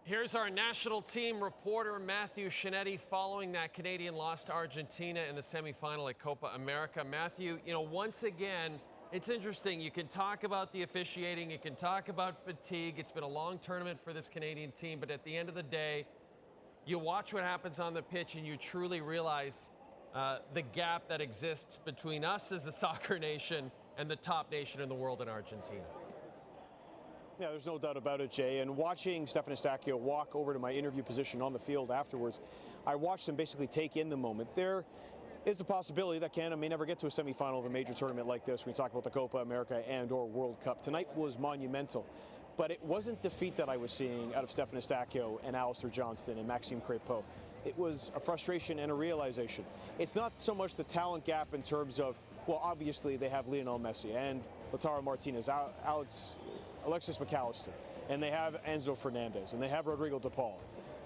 Here's our national team reporter, Matthew Scianitti, following that Canadian loss to Argentina in the semifinal at Copa America. Matthew, once again, it's interesting. You can talk about the officiating. You can talk about fatigue. It's been a long tournament for this Canadian team. But at the end of the day, you watch what happens on the pitch and you truly realize the gap that exists between us as a soccer nation and the top nation in the world in Argentina. Yeah, there's no doubt about it, Jay. And watching Stefan Eustáquio walk over to my interview position on the field afterwards, I watched him basically take in the moment. There is a possibility that Canada may never get to a semifinal of a major tournament like this when we talk about the Copa America and or World Cup. Tonight was monumental. But it wasn't defeat that I was seeing out of Stefan Eustáquio and Alistair Johnston and Maxime Crépeau. It was a frustration and a realization. It's not so much the talent gap in terms of, well, obviously they have Lionel Messi and Lautaro Martinez, Alexis McAllister, and they have Enzo Fernandez, and they have Rodrigo de Paul.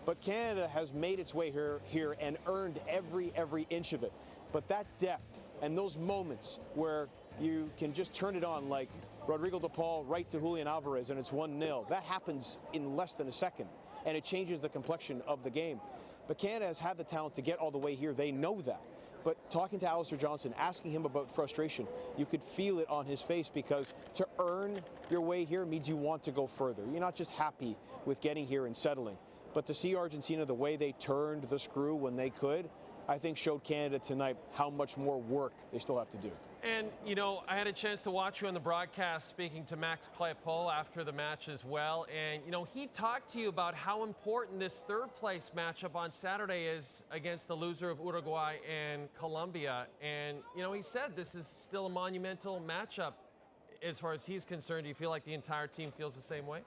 But Canada has made its way here and earned every inch of it. But that depth and those moments where you can just turn it on, like Rodrigo de Paul right to Julian Alvarez and it's 1-0, that happens in less than a second, and it changes the complexion of the game. But Canada has had the talent to get all the way here. They know that. But talking to Alistair Johnston, asking him about frustration, you could feel it on his face, because to earn your way here means you want to go further. You're not just happy with getting here and settling. But to see Argentina, the way they turned the screw when they could, I think showed Canada tonight how much more work they still have to do. And, I had a chance to watch you on the broadcast speaking to Max Crépeau after the match as well. And, he talked to you about how important this third-place matchup on Saturday is against the loser of Uruguay and Colombia. And, he said this is still a monumental matchup as far as he's concerned. Do you feel like the entire team feels the same way?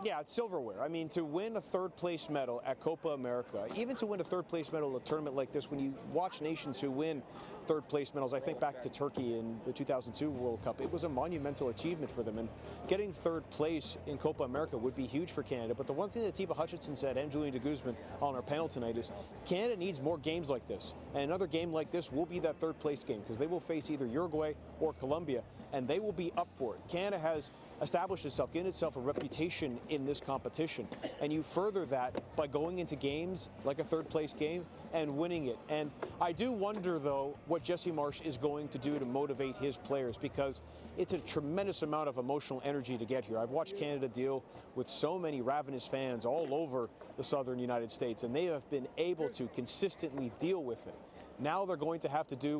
Yeah, it's silverware. I mean, to win a third-place medal at Copa America, even to win a third-place medal at a tournament like this, when you watch nations who win third-place medals, I think back to Turkey in the 2002 World Cup, it was a monumental achievement for them. And getting third place in Copa America would be huge for Canada. But the one thing that Tiba Hutchinson said, and Julian de Guzman on our panel tonight, is Canada needs more games like this. And another game like this will be that third-place game, because they will face either Uruguay or Colombia, and they will be up for it. Canada has established itself, given itself a reputation in this competition, and you further that by going into games like a third-place game and winning it. And I do wonder, though, what Jesse Marsch is going to do to motivate his players, because it's a tremendous amount of emotional energy to get here. I've watched Canada deal with so many ravenous fans all over the southern United States, and they have been able to consistently deal with it. Now they're going to have to deal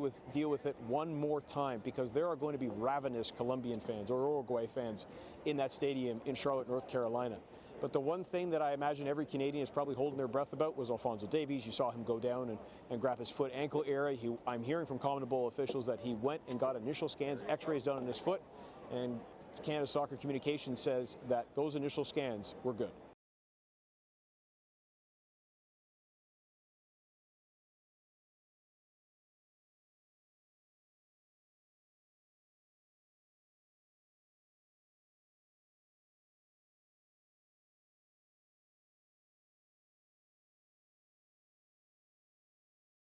with it one more time, because there are going to be ravenous Colombian fans or Uruguay fans in that stadium in Charlotte, North Carolina. But the one thing that I imagine every Canadian is probably holding their breath about was Alphonso Davies. You saw him go down and grab his foot ankle area. I'm hearing from CONMEBOL officials that he went and got initial scans, x-rays done on his foot, and Canada Soccer Communications says that those initial scans were good.